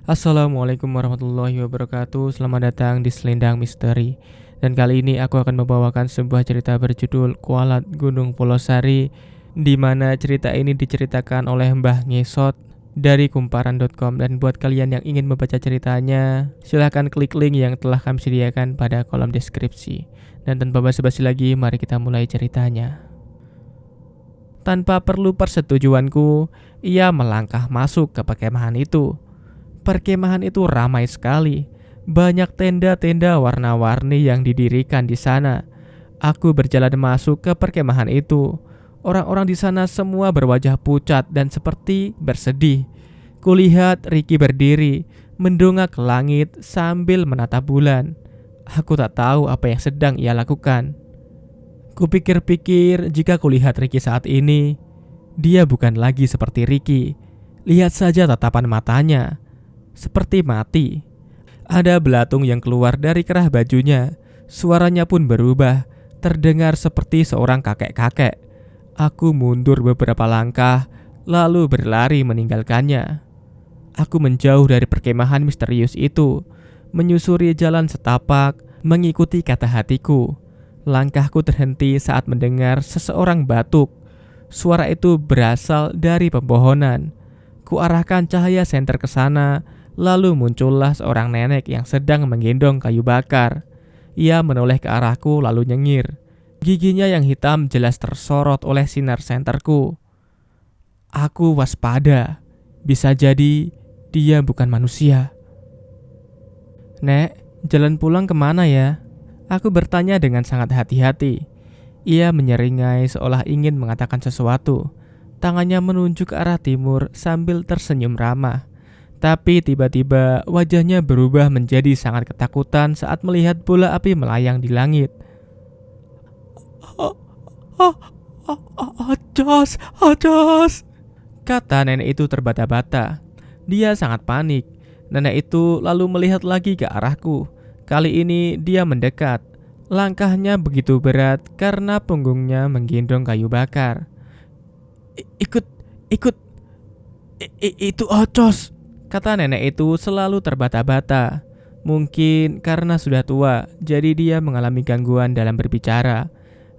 Assalamualaikum warahmatullahi wabarakatuh. Selamat datang di Selendang Misteri. Dan kali ini aku akan membawakan sebuah cerita berjudul Kualat Gunung Polosari, di mana cerita ini diceritakan oleh Mbah Ngesot dari kumparan.com. Dan buat kalian yang ingin membaca ceritanya, silahkan klik link yang telah kami sediakan pada kolom deskripsi. Dan tanpa basa-basi lagi, mari kita mulai ceritanya. Tanpa perlu persetujuanku, ia melangkah masuk ke perkemahan itu. Perkemahan itu ramai sekali. Banyak tenda-tenda warna-warni yang didirikan di sana. Aku berjalan masuk ke perkemahan itu. Orang-orang di sana semua berwajah pucat dan seperti bersedih. Kulihat Ricky berdiri, mendongak ke langit sambil menatap bulan. Aku tak tahu apa yang sedang ia lakukan. Kupikir-pikir jika kulihat Ricky saat ini, dia bukan lagi seperti Ricky. Lihat saja tatapan matanya. Seperti mati. Ada belatung yang keluar dari kerah bajunya. Suaranya pun berubah, terdengar seperti seorang kakek-kakek. Aku mundur beberapa langkah, lalu berlari meninggalkannya. Aku menjauh dari perkemahan misterius itu, menyusuri jalan setapak, mengikuti kata hatiku. Langkahku terhenti saat mendengar seseorang batuk. Suara itu berasal dari pepohonan. Kuarahkan cahaya senter ke sana. Lalu muncullah seorang nenek yang sedang menggendong kayu bakar. Ia menoleh ke arahku lalu nyengir. Giginya yang hitam jelas tersorot oleh sinar senterku. Aku waspada. Bisa jadi dia bukan manusia. Nek, jalan pulang kemana ya? Aku bertanya dengan sangat hati-hati. Ia menyeringai seolah ingin mengatakan sesuatu. Tangannya menunjuk ke arah timur sambil tersenyum ramah. Tapi tiba-tiba wajahnya berubah menjadi sangat ketakutan saat melihat bola api melayang di langit. Ajos, ajos, kata nenek itu terbata-bata. Dia sangat panik. Nenek itu lalu melihat lagi ke arahku. Kali ini dia mendekat. Langkahnya begitu berat karena punggungnya menggendong kayu bakar. Ikut, itu Ajos, kata nenek itu selalu terbata-bata. Mungkin karena sudah tua, jadi dia mengalami gangguan dalam berbicara.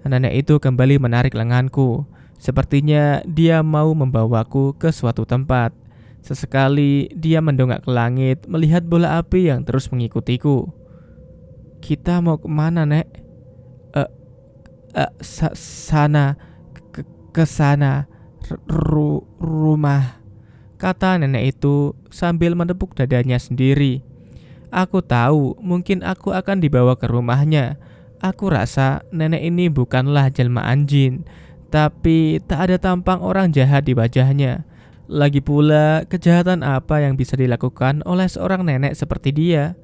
Nenek itu kembali menarik lenganku. Sepertinya dia mau membawaku ke suatu tempat. Sesekali dia mendongak ke langit melihat bola api yang terus mengikutiku. Kita mau kemana, Nek? Sana, ke sana, rumah, kata nenek itu sambil menepuk dadanya sendiri. Aku tahu mungkin aku akan dibawa ke rumahnya. Aku rasa nenek ini bukanlah jelmaan jin, tapi tak ada tampang orang jahat di wajahnya. Lagi pula, kejahatan apa yang bisa dilakukan oleh seorang nenek seperti dia?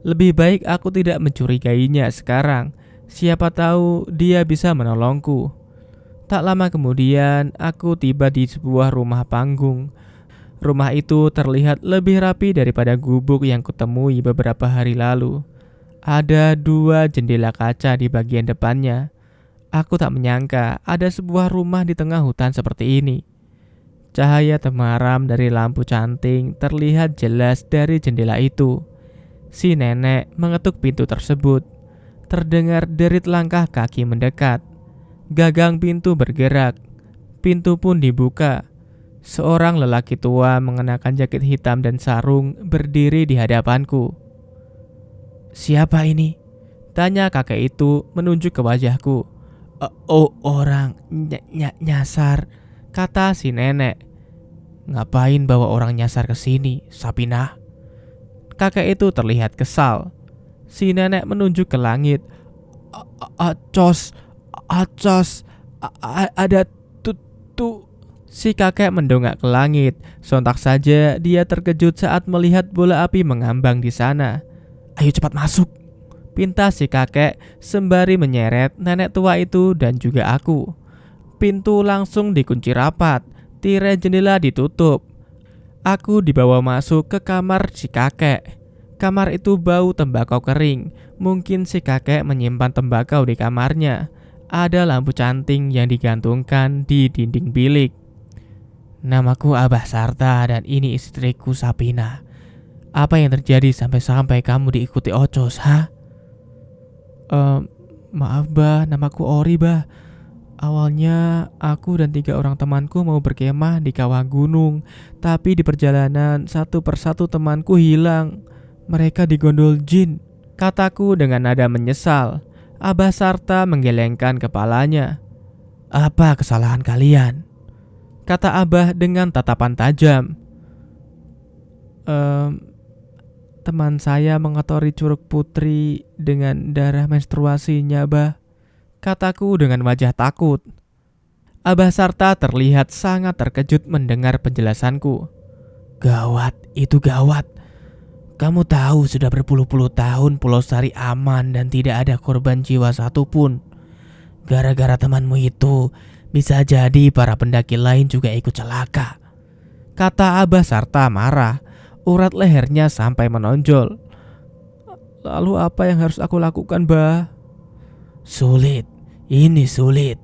Lebih baik aku tidak mencurigainya sekarang. Siapa tahu dia bisa menolongku. Tak lama kemudian, aku tiba di sebuah rumah panggung. Rumah itu terlihat lebih rapi daripada gubuk yang kutemui beberapa hari lalu. Ada 2 jendela kaca di bagian depannya. Aku tak menyangka ada sebuah rumah di tengah hutan seperti ini. Cahaya temaram dari lampu canting terlihat jelas dari jendela itu. Si nenek mengetuk pintu tersebut. Terdengar derit langkah kaki mendekat. Gagang pintu bergerak. Pintu pun dibuka. Seorang lelaki tua mengenakan jaket hitam dan sarung berdiri di hadapanku. Siapa ini? Tanya kakek itu menunjuk ke wajahku. Orang nyasar, kata si nenek. Ngapain bawa orang nyasar ke sini, Sapinah? Kakek itu terlihat kesal. Si nenek menunjuk ke langit. Acos, ada tuh. Si kakek mendongak ke langit. Sontak saja dia terkejut saat melihat bola api mengambang di sana. Ayo cepat masuk, pinta si kakek sembari menyeret nenek tua itu dan juga aku. Pintu langsung dikunci rapat. Tirai jendela ditutup. Aku dibawa masuk ke kamar si kakek. Kamar itu bau tembakau kering. Mungkin si kakek menyimpan tembakau di kamarnya. Ada lampu canting yang digantungkan di dinding bilik. Namaku Abah Sarta dan ini istriku Sapina. Apa yang terjadi sampai-sampai kamu diikuti Ocos, ha? Maaf bah, namaku Ori bah. Awalnya aku dan 3 orang temanku mau berkemah di kawah gunung, tapi di perjalanan satu persatu temanku hilang. Mereka digondol jin, kataku dengan nada menyesal. Abah Sarta menggelengkan kepalanya. Apa kesalahan kalian? Kata Abah dengan tatapan tajam. Teman saya mengotori Curug Putri dengan darah menstruasinya, bah. Kataku dengan wajah takut. Abah Sarta terlihat sangat terkejut mendengar penjelasanku. Gawat, itu gawat. Kamu tahu sudah berpuluh-puluh tahun Pulau Sari aman dan tidak ada korban jiwa satupun. Gara-gara temanmu itu, bisa jadi para pendaki lain juga ikut celaka. Kata Abah Sarta marah. Urat lehernya sampai menonjol. Lalu apa yang harus aku lakukan, bah? Sulit, ini sulit.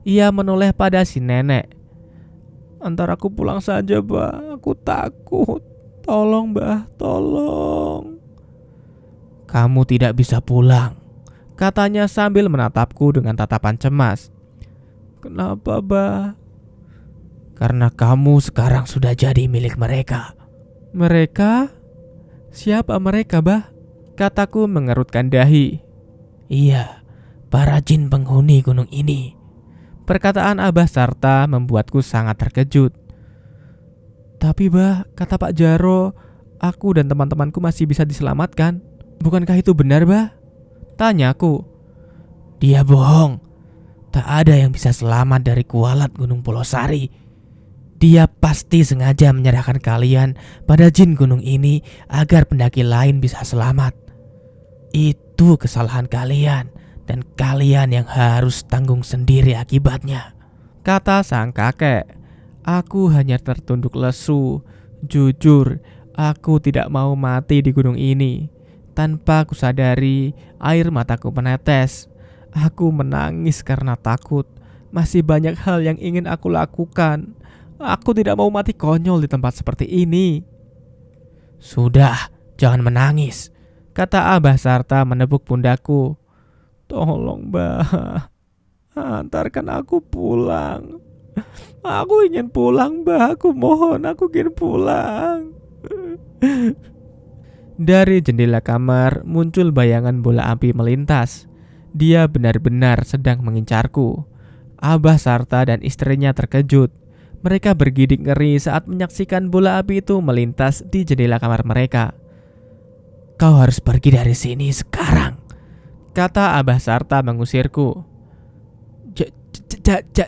Ia menoleh pada si nenek. Antar aku pulang saja, bah. Aku takut. Tolong, bah, tolong. Kamu tidak bisa pulang, katanya sambil menatapku dengan tatapan cemas. Kenapa, bah? Karena kamu sekarang sudah jadi milik mereka. Mereka? Siapa mereka, bah? Kataku mengerutkan dahi. Iya, para jin penghuni gunung ini. Perkataan Abah Sarta membuatku sangat terkejut. Tapi bah, kata Pak Jaro, aku dan teman-temanku masih bisa diselamatkan. Bukankah itu benar, bah? Tanyaku. Dia bohong. Tak ada yang bisa selamat dari kualat Gunung Pulau Sari. Dia pasti sengaja menyerahkan kalian pada jin gunung ini agar pendaki lain bisa selamat. Itu kesalahan kalian dan kalian yang harus tanggung sendiri akibatnya, kata sang kakek. Aku hanya tertunduk lesu. Jujur, aku tidak mau mati di gunung ini. Tanpa kusadari, air mataku menetes. Aku menangis karena takut. Masih banyak hal yang ingin aku lakukan. Aku tidak mau mati konyol di tempat seperti ini. Sudah, jangan menangis, kata Abah Sarta menepuk pundakku. Tolong, bah, antarkan aku pulang. Aku ingin pulang, bah. Aku mohon, aku ingin pulang. Dari jendela kamar muncul bayangan bola api melintas. Dia benar-benar sedang mengincarku. Abah Sarta dan istrinya terkejut. Mereka bergidik ngeri saat menyaksikan bola api itu melintas di jendela kamar mereka. Kau harus pergi dari sini sekarang, kata Abah Sarta mengusirku.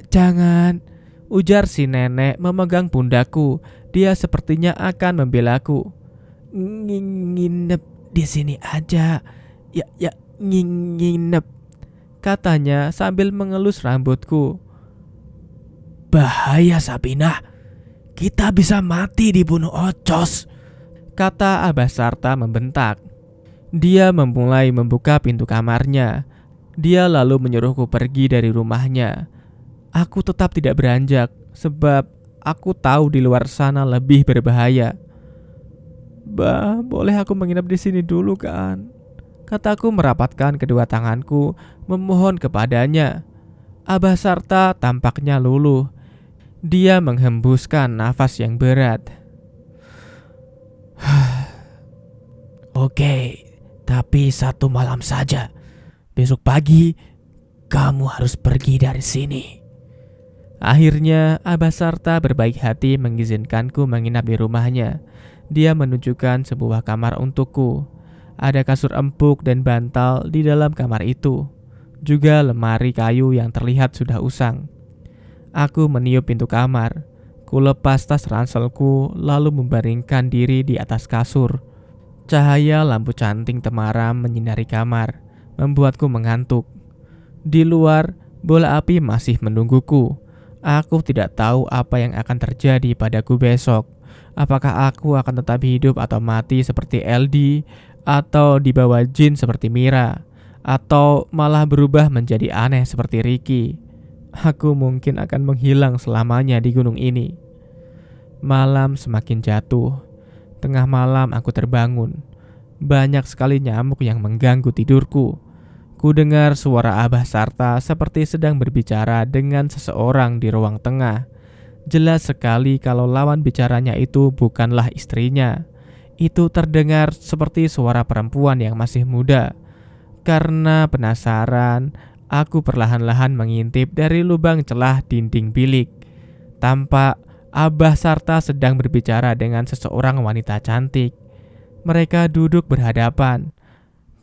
Jangan, ujar si nenek memegang pundakku. Dia sepertinya akan membelaku. Nginep di sini aja. Ya, nginep, katanya sambil mengelus rambutku. Bahaya, Sabinah. Kita bisa mati dibunuh Ocos, kata Abah Sarta membentak. Dia memulai membuka pintu kamarnya. Dia lalu menyuruhku pergi dari rumahnya. Aku tetap tidak beranjak sebab aku tahu di luar sana lebih berbahaya. Bah, boleh aku menginap di sini dulu kan? Kataku merapatkan kedua tanganku memohon kepadanya. Abah Sarta tampaknya luluh. Dia menghembuskan nafas yang berat. Oke, tapi 1 malam saja. Besok pagi kamu harus pergi dari sini. Akhirnya Abah Sarta berbaik hati mengizinkanku menginap di rumahnya. Dia menunjukkan sebuah kamar untukku. Ada kasur empuk dan bantal di dalam kamar itu. Juga lemari kayu yang terlihat sudah usang. Aku meniup pintu kamar. Ku lepas tas ranselku lalu membaringkan diri di atas kasur. Cahaya lampu canting temaram menyinari kamar, membuatku mengantuk. Di luar, bola api masih menungguku. Aku tidak tahu apa yang akan terjadi padaku besok. Apakah aku akan tetap hidup atau mati seperti LD, atau dibawa jin seperti Mira, atau malah berubah menjadi aneh seperti Ricky. Aku mungkin akan menghilang selamanya di gunung ini. Malam semakin jatuh. Tengah malam aku terbangun. Banyak sekali nyamuk yang mengganggu tidurku. Ku dengar suara Abah Sarta seperti sedang berbicara dengan seseorang di ruang tengah. Jelas sekali kalau lawan bicaranya itu bukanlah istrinya. Itu terdengar seperti suara perempuan yang masih muda. Karena penasaran, aku perlahan-lahan mengintip dari lubang celah dinding bilik. Tampak Abah Sarta sedang berbicara dengan seseorang wanita cantik. Mereka duduk berhadapan.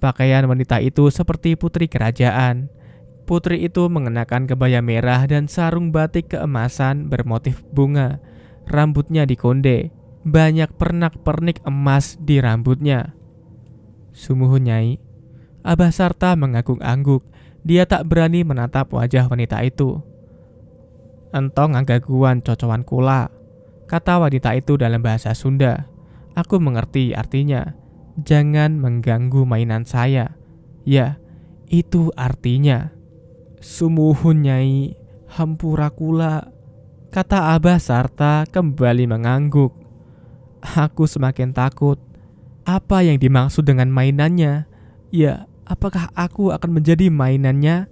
Pakaian wanita itu seperti putri kerajaan. Putri itu mengenakan kebaya merah dan sarung batik keemasan bermotif bunga. Rambutnya dikonde. Banyak pernak-pernik emas di rambutnya. Sumuhun Nyai. Abah Sarta mengangguk-angguk. Dia tak berani menatap wajah wanita itu. Entong anggaguan cocowan kula, kata wanita itu dalam bahasa Sunda. Aku mengerti artinya. Jangan mengganggu mainan saya. Ya, itu artinya. Sumuhun Nyai, hampura kula, kata Abah Sarta kembali mengangguk. Aku semakin takut. Apa yang dimaksud dengan mainannya? Ya, apakah aku akan menjadi mainannya?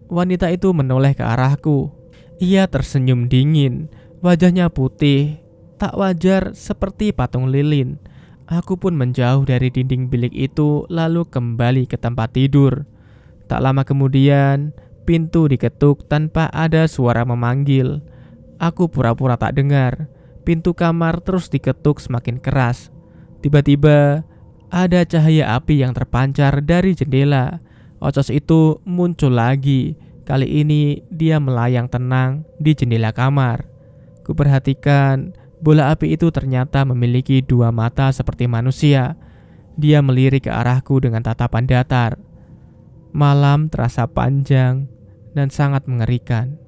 Wanita itu menoleh ke arahku. Ia tersenyum dingin, wajahnya putih, tak wajar seperti patung lilin. Aku pun menjauh dari dinding bilik itu lalu kembali ke tempat tidur. Tak lama kemudian, pintu diketuk tanpa ada suara memanggil. Aku pura-pura tak dengar. Pintu kamar terus diketuk semakin keras. Tiba-tiba, ada cahaya api yang terpancar dari jendela. Ocos itu muncul lagi. Kali ini dia melayang tenang di jendela kamar. Kuperhatikan bola api itu ternyata memiliki dua mata seperti manusia. Dia melirik ke arahku dengan tatapan datar. Malam terasa panjang dan sangat mengerikan.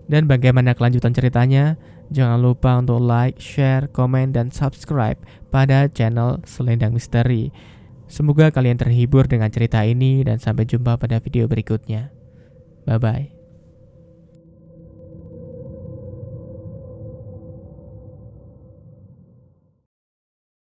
Dan bagaimana kelanjutan ceritanya? Jangan lupa untuk like, share, komen, dan subscribe pada channel Selendang Misteri. Semoga kalian terhibur dengan cerita ini dan sampai jumpa pada video berikutnya. Bye-bye.